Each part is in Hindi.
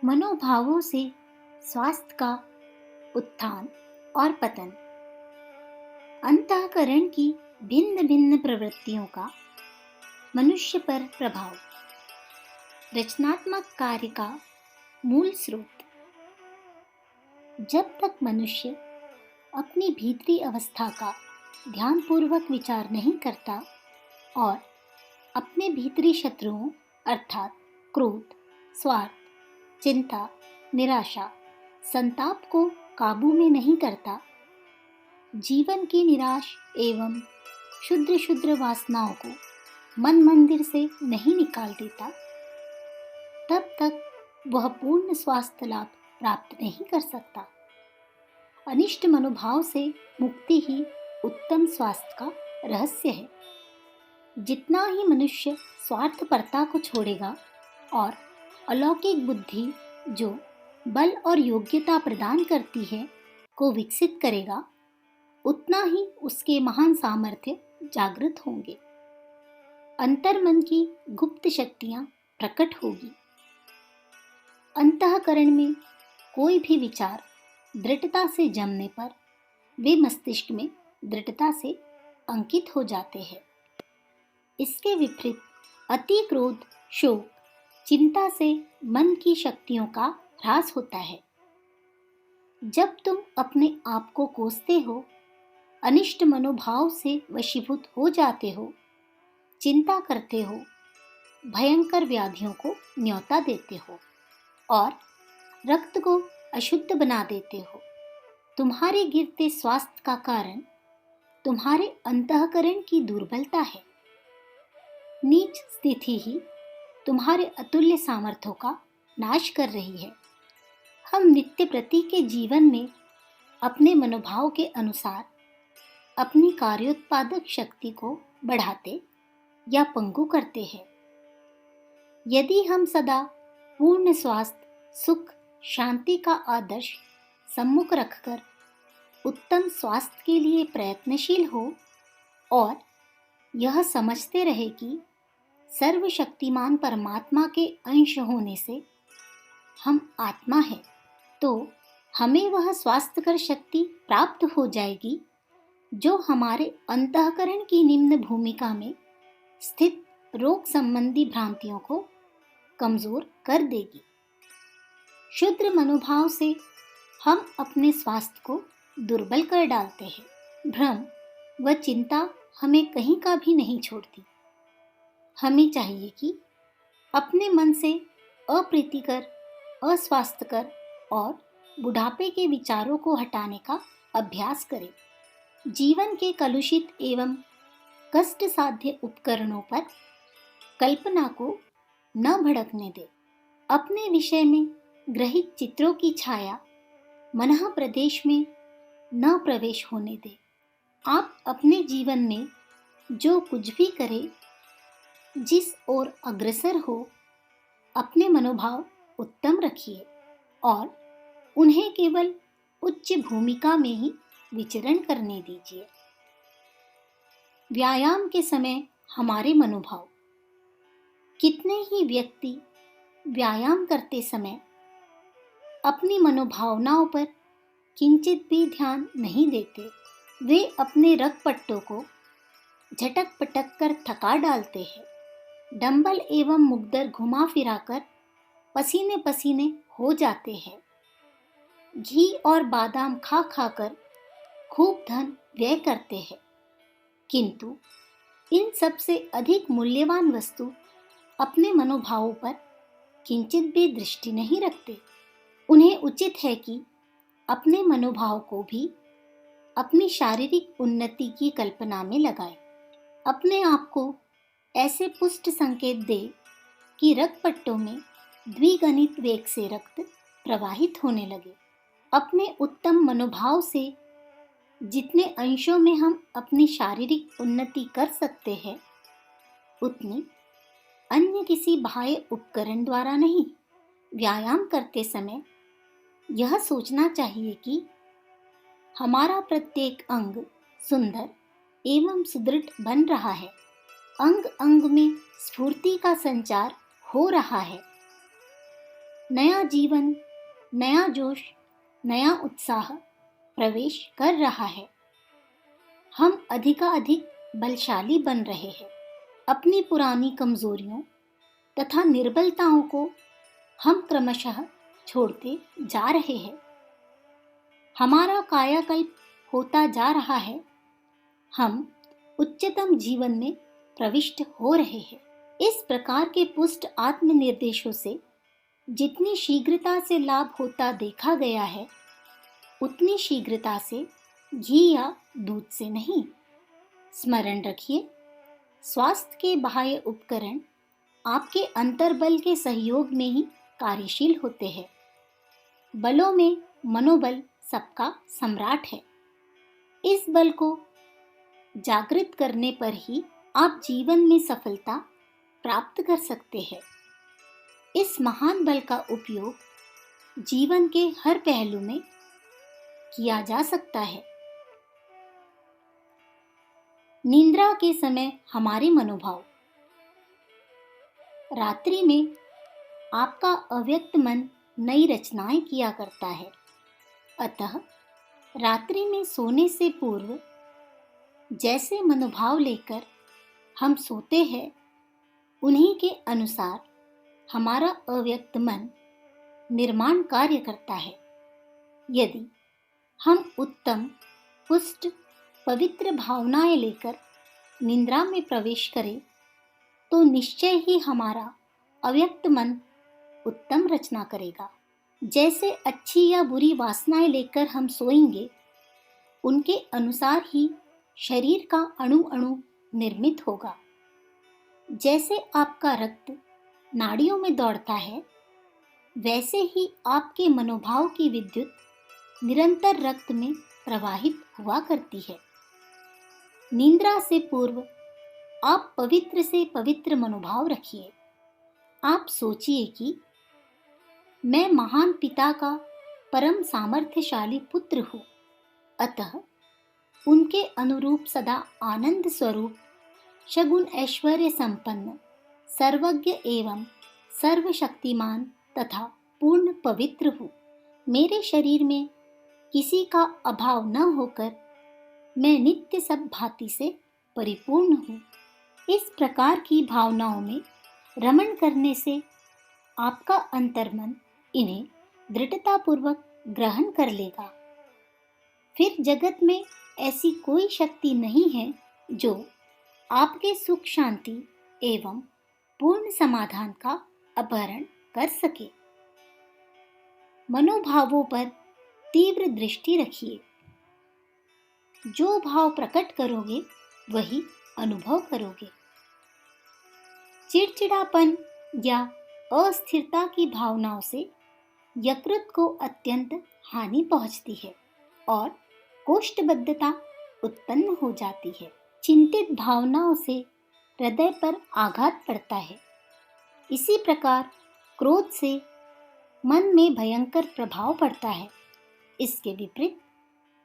मनोभावों से स्वास्थ्य का उत्थान और पतन। अंतःकरण की भिन्न भिन्न प्रवृत्तियों का मनुष्य पर प्रभाव। रचनात्मक कार्य का मूल स्रोत। जब तक मनुष्य अपनी भीतरी अवस्था का ध्यानपूर्वक विचार नहीं करता और अपने भीतरी शत्रुओं अर्थात क्रोध, स्वार्थ, चिंता, निराशा, संताप को काबू में नहीं करता, जीवन की निराश एवं क्षुद्र क्षुद्र वासनाओं को मन मंदिर से नहीं निकाल देता, तब तक वह पूर्ण स्वास्थ्य लाभ प्राप्त नहीं कर सकता। अनिष्ट मनोभाव से मुक्ति ही उत्तम स्वास्थ्य का रहस्य है। जितना ही मनुष्य स्वार्थपरता को छोड़ेगा और अलौकिक बुद्धि जो बल और योग्यता प्रदान करती है को विकसित करेगा, उतना ही उसके महान सामर्थ्य जागृत होंगे। अंतर्मन की गुप्त शक्तियां प्रकट होगी। अंतःकरण में कोई भी विचार दृढ़ता से जमने पर वे मस्तिष्क में दृढ़ता से अंकित हो जाते हैं। इसके विपरीत अति क्रोध, शोक, चिंता से मन की शक्तियों का ह्रास होता है। जब तुम अपने आप को कोसते हो, अनिष्ट मनोभाव से वशीभूत हो जाते हो, चिंता करते हो, भयंकर व्याधियों को न्योता देते हो और रक्त को अशुद्ध बना देते हो, तुम्हारे गिरते स्वास्थ्य का कारण तुम्हारे अंतःकरण की दुर्बलता है। नीच स्थिति ही तुम्हारे अतुल्य सामर्थ्यों का नाश कर रही है। हम नित्य प्रति के जीवन में अपने मनोभाव के अनुसार अपनी कार्योत्पादक शक्ति को बढ़ाते या पंगु करते हैं। यदि हम सदा पूर्ण स्वास्थ्य, सुख, शांति का आदर्श सम्मुख रखकर उत्तम स्वास्थ्य के लिए प्रयत्नशील हो और यह समझते रहे कि सर्वशक्तिमान परमात्मा के अंश होने से हम आत्मा है, तो हमें वह स्वास्थ्यकर शक्ति प्राप्त हो जाएगी जो हमारे अंतःकरण की निम्न भूमिका में स्थित रोग संबंधी भ्रांतियों को कमजोर कर देगी। क्षुद्र मनोभाव से हम अपने स्वास्थ्य को दुर्बल कर डालते हैं। भ्रम व चिंता हमें कहीं का भी नहीं छोड़ती। हमें चाहिए कि अपने मन से अप्रीतिकर, अस्वास्थ्यकर और बुढ़ापे के विचारों को हटाने का अभ्यास करें। जीवन के कलुषित एवं कष्ट साध्य उपकरणों पर कल्पना को न भड़कने दे। अपने विषय में ग्रहित चित्रों की छाया मनः प्रदेश में न प्रवेश होने दे। आप अपने जीवन में जो कुछ भी करें, जिस ओर अग्रसर हो, अपने मनोभाव उत्तम रखिए और उन्हें केवल उच्च भूमिका में ही विचरण करने दीजिए। व्यायाम के समय हमारे मनोभाव। कितने ही व्यक्ति व्यायाम करते समय अपनी मनोभावनाओं पर किंचित भी ध्यान नहीं देते। वे अपने रगपट्टों को झटक पटक कर थका डालते हैं। डंबल एवं मुग्दर घुमा फिराकर पसीने पसीने हो जाते हैं। घी और बादाम खा खाकर खूब धन व्यय करते हैं, किंतु इन सब से अधिक मूल्यवान वस्तु अपने मनोभावों पर किंचित भी दृष्टि नहीं रखते। उन्हें उचित है कि अपने मनोभाव को भी अपनी शारीरिक उन्नति की कल्पना में लगाए। अपने आप को ऐसे पुष्ट संकेत दे कि रगपट्टों में द्विगुणित वेग से रक्त प्रवाहित होने लगे। अपने उत्तम मनोभाव से जितने अंशों में हम अपनी शारीरिक उन्नति कर सकते हैं, उतनी अन्य किसी बाह्य उपकरण द्वारा नहीं। व्यायाम करते समय यह सोचना चाहिए कि हमारा प्रत्येक अंग सुंदर एवं सुदृढ़ बन रहा है। अंग अंग में स्फूर्ति का संचार हो रहा है। नया जीवन, नया जोश, नया उत्साह प्रवेश कर रहा है। हम अधिकाधिक बलशाली बन रहे हैं। अपनी पुरानी कमजोरियों तथा निर्बलताओं को हम क्रमशः छोड़ते जा रहे हैं। हमारा कायाकल्प होता जा रहा है। हम उच्चतम जीवन में प्रविष्ट हो रहे हैं। इस प्रकार के पुष्ट आत्मनिर्देशों से जितनी शीघ्रता से लाभ होता देखा गया है, उतनी शीघ्रता से घी या दूध से नहीं। स्मरण रखिए, स्वास्थ्य के बाह्य उपकरण आपके अंतर्बल के सहयोग में ही कार्यशील होते हैं। बलों में मनोबल सबका सम्राट है। इस बल को जागृत करने पर ही आप जीवन में सफलता प्राप्त कर सकते हैं। इस महान बल का उपयोग जीवन के हर पहलू में किया जा सकता है। निद्रा के समय हमारे मनोभाव। रात्रि में आपका अव्यक्त मन नई रचनाएं किया करता है। अतः रात्रि में सोने से पूर्व जैसे मनोभाव लेकर हम सोते हैं, उन्हीं के अनुसार हमारा अव्यक्त मन निर्माण कार्य करता है। यदि हम उत्तम, पुष्ट, पवित्र भावनाएं लेकर निद्रा में प्रवेश करें, तो निश्चय ही हमारा अव्यक्त मन उत्तम रचना करेगा। जैसे अच्छी या बुरी वासनाएं लेकर हम सोएंगे, उनके अनुसार ही शरीर का अणु अणु निर्मित होगा। जैसे आपका रक्त नाड़ियों में दौड़ता है, वैसे ही आपके मनोभाव की विद्युत निरंतर रक्त में प्रवाहित हुआ करती है। निद्रा से पूर्व आप पवित्र से पवित्र मनोभाव रखिए। आप सोचिए कि मैं महान पिता का परम सामर्थ्यशाली पुत्र हूँ, अतः उनके अनुरूप सदा आनंद स्वरूप, सगुण ऐश्वर्य संपन्न, सर्वज्ञ एवं सर्वशक्तिमान तथा पूर्ण पवित्र हूँ। मेरे शरीर में किसी का अभाव न होकर मैं नित्य सब भांति से परिपूर्ण हूँ। इस प्रकार की भावनाओं में रमण करने से आपका अंतर्मन इन्हें दृढ़तापूर्वक ग्रहण कर लेगा। फिर जगत में ऐसी कोई शक्ति नहीं है जो आपके सुख, शांति एवं पूर्ण समाधान का अपहरण कर सके। मनोभावों पर तीव्र दृष्टि रखिए। जो भाव प्रकट करोगे वही अनुभव करोगे। चिड़चिड़ापन या अस्थिरता की भावनाओं से यकृत को अत्यंत हानि पहुंचती है और कोष्ठबद्धता उत्पन्न हो जाती है। चिंतित भावनाओं से हृदय पर आघात पड़ता है। इसी प्रकार क्रोध से मन में भयंकर प्रभाव पड़ता है। इसके विपरीत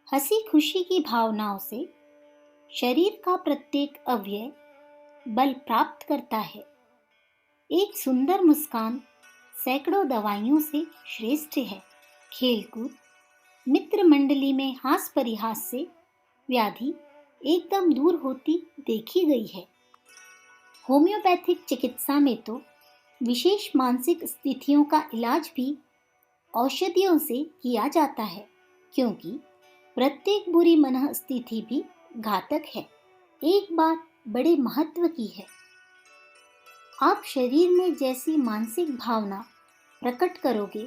हंसी खुशी की भावनाओं से शरीर का प्रत्येक अवयव बल प्राप्त करता है। एक सुंदर मुस्कान सैकड़ों दवाइयों से श्रेष्ठ है। खेलकूद, मित्र मंडली में हास परिहास से व्याधि एकदम दूर होती देखी गई है। होम्योपैथिक चिकित्सा में तो विशेष मानसिक स्थितियों का इलाज भी औषधियों से किया जाता है, क्योंकि प्रत्येक बुरी मन स्थिति भी घातक है। एक बात बड़े महत्व की है, आप शरीर में जैसी मानसिक भावना प्रकट करोगे,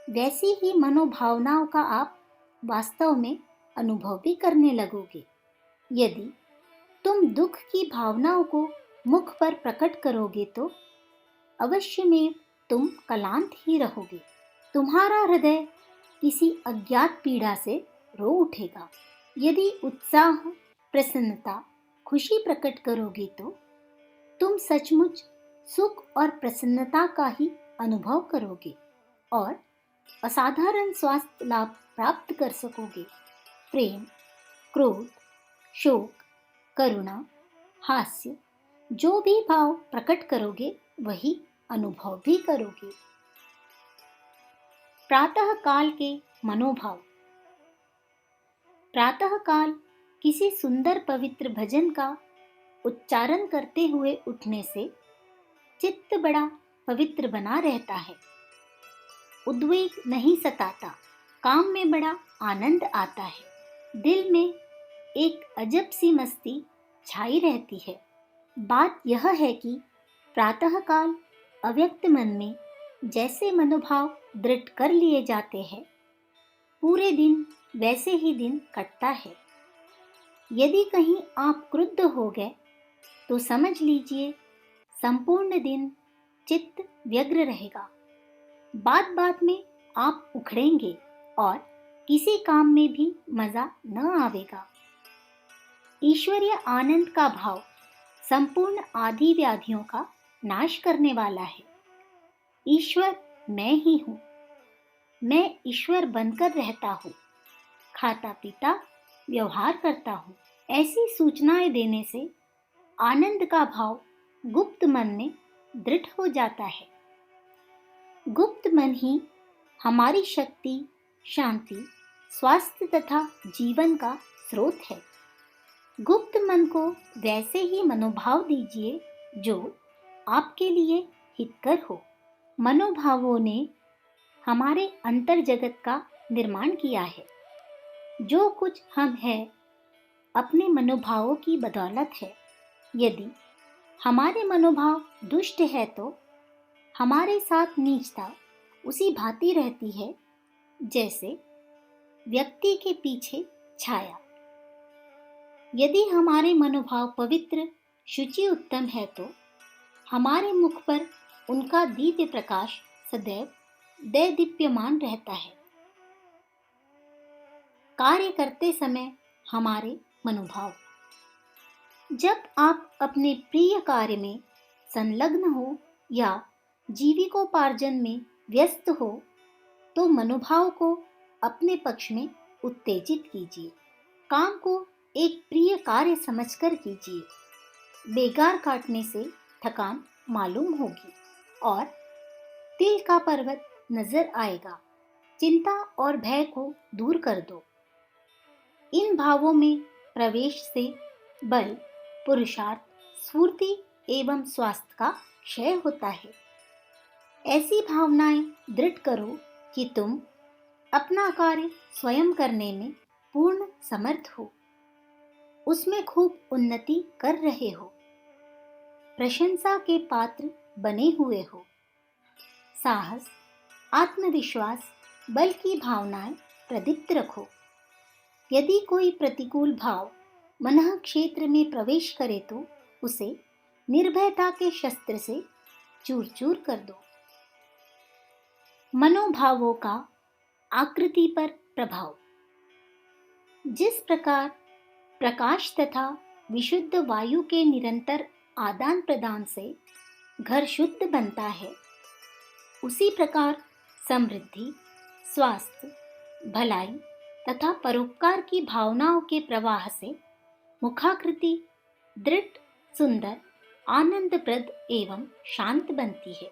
वैसी ही मनोभावनाओं का आप वास्तव में अनुभव भी करने लगोगे। यदि तुम दुख की भावनाओं को मुख पर प्रकट करोगे तो अवश्य में तुम क्लांत ही रहोगे। तुम्हारा हृदय किसी अज्ञात पीड़ा से रो उठेगा। यदि उत्साह, प्रसन्नता, खुशी प्रकट करोगे तो तुम सचमुच सुख और प्रसन्नता का ही अनुभव करोगे और असाधारण स्वास्थ्य लाभ प्राप्त कर सकोगे। प्रेम, क्रोध, शोक, करुणा, हास्य, जो भी भाव प्रकट करोगे वही अनुभव भी करोगे। प्रातः काल के मनोभाव। प्रातः काल किसी सुंदर पवित्र भजन का उच्चारण करते हुए उठने से चित्त बड़ा पवित्र बना रहता है, उद्वेग नहीं सताता, काम में बड़ा आनंद आता है, दिल में एक अजब सी मस्ती छाई रहती है। बात यह है कि प्रातःकाल अव्यक्त मन में जैसे मनोभाव दृढ़ कर लिए जाते हैं, पूरे दिन वैसे ही दिन कटता है। यदि कहीं आप क्रुद्ध हो गए तो समझ लीजिए संपूर्ण दिन चित्त व्यग्र रहेगा, बात बात में आप उखड़ेंगे और किसी काम में भी मजा न आवेगा। ईश्वरीय आनंद का भाव संपूर्ण आदि व्याधियों का नाश करने वाला है। ईश्वर मैं ही हूँ, मैं ईश्वर बनकर रहता हूँ, खाता पीता व्यवहार करता हूँ, ऐसी सूचनाएं देने से आनंद का भाव गुप्त मन में दृढ़ हो जाता है। गुप्त मन ही हमारी शक्ति, शांति, स्वास्थ्य तथा जीवन का स्रोत है। गुप्त मन को वैसे ही मनोभाव दीजिए जो आपके लिए हितकर हो। मनोभावों ने हमारे अंतर जगत का निर्माण किया है। जो कुछ हम हैं अपने मनोभावों की बदौलत है। यदि हमारे मनोभाव दुष्ट है तो हमारे साथ नीचता उसी भांति रहती है जैसे व्यक्ति के पीछे छाया। यदि हमारे मनोभाव पवित्र, शुचि, उत्तम है तो हमारे मुख पर उनका दिव्य प्रकाश सदैव दैदीप्यमान रहता है। कार्य करते समय हमारे मनोभाव। जब आप अपने प्रिय कार्य में संलग्न हो या जीविकोपार्जन में व्यस्त हो तो मनोभाव को अपने पक्ष में उत्तेजित कीजिए। काम को एक प्रिय कार्य समझकर कीजिए। बेगार काटने से थकान मालूम होगी और तिल का पर्वत नजर आएगा। चिंता और भय को दूर कर दो। इन भावों में प्रवेश से बल, पुरुषार्थ, स्फूर्ति एवं स्वास्थ्य का क्षय होता है। ऐसी भावनाएं दृढ़ करो कि तुम अपना कार्य स्वयं करने में पूर्ण समर्थ हो, उसमें खूब उन्नति कर रहे हो, प्रशंसा के पात्र बने हुए हो। साहस, आत्मविश्वास, बल की भावनाएं प्रदीप्त रखो। यदि कोई प्रतिकूल भाव मनः क्षेत्र में प्रवेश करे तो उसे निर्भयता के शस्त्र से चूर चूर कर दो। मनोभावों का आकृति पर प्रभाव। जिस प्रकार प्रकाश तथा विशुद्ध वायु के निरंतर आदान प्रदान से घर शुद्ध बनता है, उसी प्रकार समृद्धि, स्वास्थ्य, भलाई तथा परोपकार की भावनाओं के प्रवाह से मुखाकृति दृढ़, सुंदर, आनंदप्रद एवं शांत बनती है।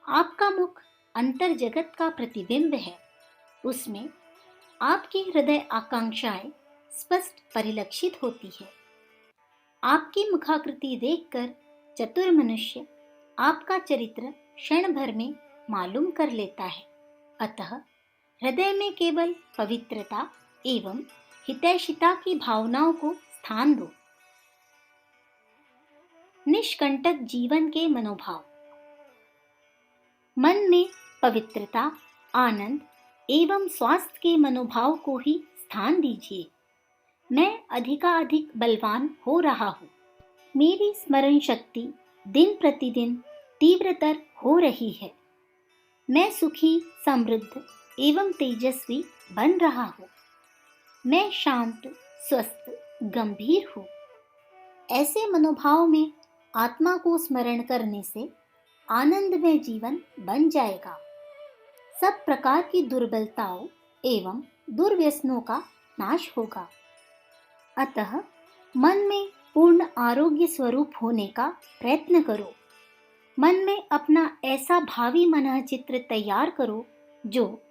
आपका मुख अंतर जगत का प्रतिबिंब है। उसमें आपकी हृदय आकांक्षाएं स्पष्ट परिलक्षित होती है। आपकी मुखाकृति देखकर चतुर मनुष्य आपका चरित्र क्षण भर में मालूम कर लेता है। अतः हृदय में केवल पवित्रता एवं हितैषिता की भावनाओं को स्थान दो। निष्कंटक जीवन के मनोभाव। मन में पवित्रता, आनंद एवं स्वास्थ्य के मनोभाव को ही स्थान दीजिए। मैं अधिकाधिक बलवान हो रहा हूँ। मेरी स्मरण शक्ति दिन प्रतिदिन तीव्रतर हो रही है। मैं सुखी, समृद्ध एवं तेजस्वी बन रहा हूँ। मैं शांत, स्वस्थ, गंभीर हूँ। ऐसे मनोभाव में आत्मा को स्मरण करने से आनंदमय जीवन बन जाएगा। सब प्रकार की दुर्बलताओं एवं दुर्व्यसनों का नाश होगा। अतः मन में पूर्ण आरोग्य स्वरूप होने का प्रयत्न करो। मन में अपना ऐसा भावी मनः चित्र तैयार करो जो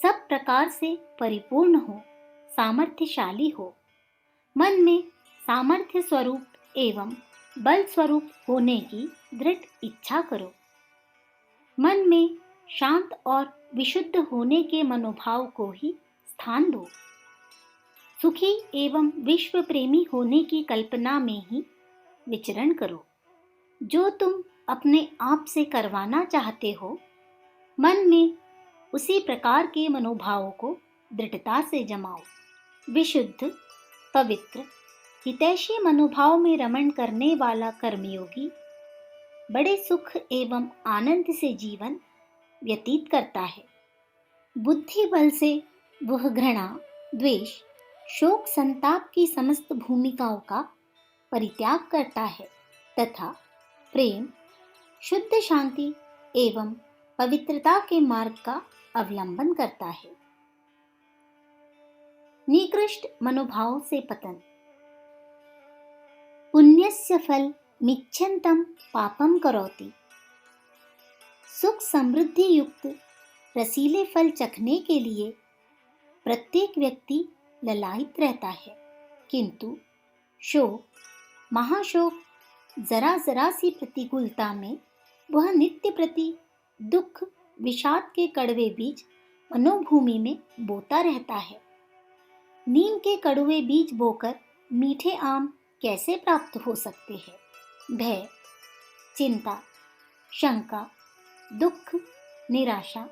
सब प्रकार से परिपूर्ण हो, सामर्थ्यशाली हो। मन में सामर्थ्य स्वरूप एवं बल स्वरूप होने की दृढ़ इच्छा करो। मन में शांत और विशुद्ध होने के मनोभाव को ही स्थान दो। सुखी एवं विश्व प्रेमी होने की कल्पना में ही विचरण करो। जो तुम अपने आप से करवाना चाहते हो, मन में उसी प्रकार के मनोभावों को दृढ़ता से जमाओ। विशुद्ध, पवित्र, हितैषी मनोभाव में रमण करने वाला कर्मयोगी बड़े सुख एवं आनंद से जीवन व्यतीत करता है। बुद्धि बल से वह घृणा, द्वेष, शोक, संताप की समस्त भूमिकाओं का परित्याग करता है तथा प्रेम, शुद्ध शांति एवं पवित्रता के मार्ग का अवलंबन करता है। निकृष्ट मनोभाव से पतन। पुण्यस्य फल मिच्छन्तं पापम करोति। सुख समृद्धि युक्त रसीले फल चखने के लिए प्रत्येक व्यक्ति ललायित रहता है, किंतु शोक, महाशोक, जरा जरा सी प्रतिकूलता में वह नित्य प्रति दुख, विषाद के कड़वे बीज मनोभूमि में बोता रहता है। नीम के कड़वे बीज बोकर मीठे आम कैसे प्राप्त हो सकते हैं? भय, चिंता, शंका, दुख, निराशा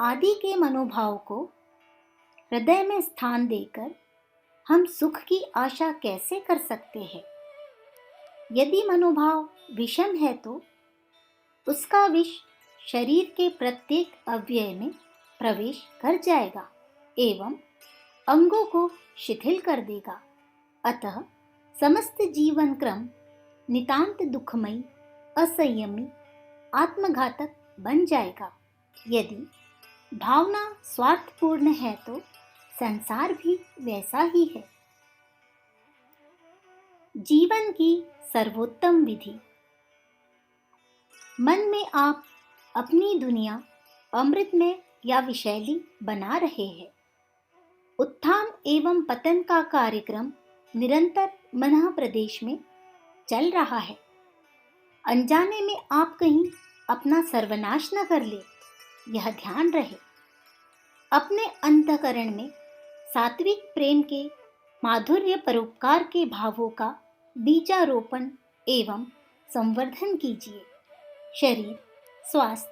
आदि के मनोभाव को हृदय में स्थान देकर हम सुख की आशा कैसे कर सकते हैं? यदि मनोभाव विषम है तो उसका विष शरीर के प्रत्येक अवयव में प्रवेश कर जाएगा एवं अंगों को शिथिल कर देगा। अतः समस्त जीवन क्रम नितांत दुखमयी, असंयमी, आत्मघातक बन जाएगा। यदि भावना स्वार्थपूर्ण है तो संसार भी वैसा ही है। जीवन की सर्वोत्तम विधि। मन में आप अपनी दुनिया अमृतमय या विषैली बना रहे हैं। उत्थान एवं पतन का कार्यक्रम निरंतर मन प्रदेश में चल रहा है। अनजाने में आप कहीं अपना सर्वनाश न कर ले, यह ध्यान रहे। अपने अंतःकरण में सात्विक प्रेम के माधुर्य परोपकार के भावों का बीजारोपण एवं संवर्धन कीजिए। शरीर, स्वास्थ्य,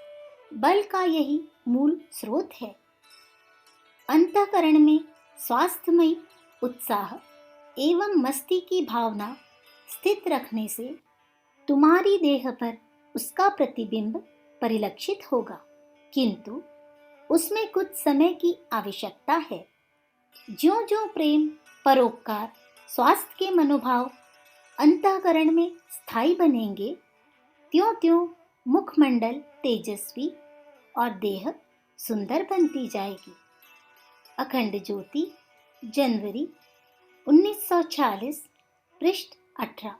बल का यही मूल स्रोत है। अंतःकरण में स्वास्थ्यमयी उत्साह एवं मस्ती की भावना स्थित रखने से तुम्हारी देह पर उसका प्रतिबिंब परिलक्षित होगा, किंतु उसमें कुछ समय की आवश्यकता है। ज्यों-ज्यों प्रेम, परोपकार, स्वास्थ्य के मनोभाव अंतःकरण में स्थायी बनेंगे, त्यों-त्यों मुखमंडल तेजस्वी और देह सुंदर बनती जाएगी। अखंड ज्योति, जनवरी 1946, पृष्ठ 18।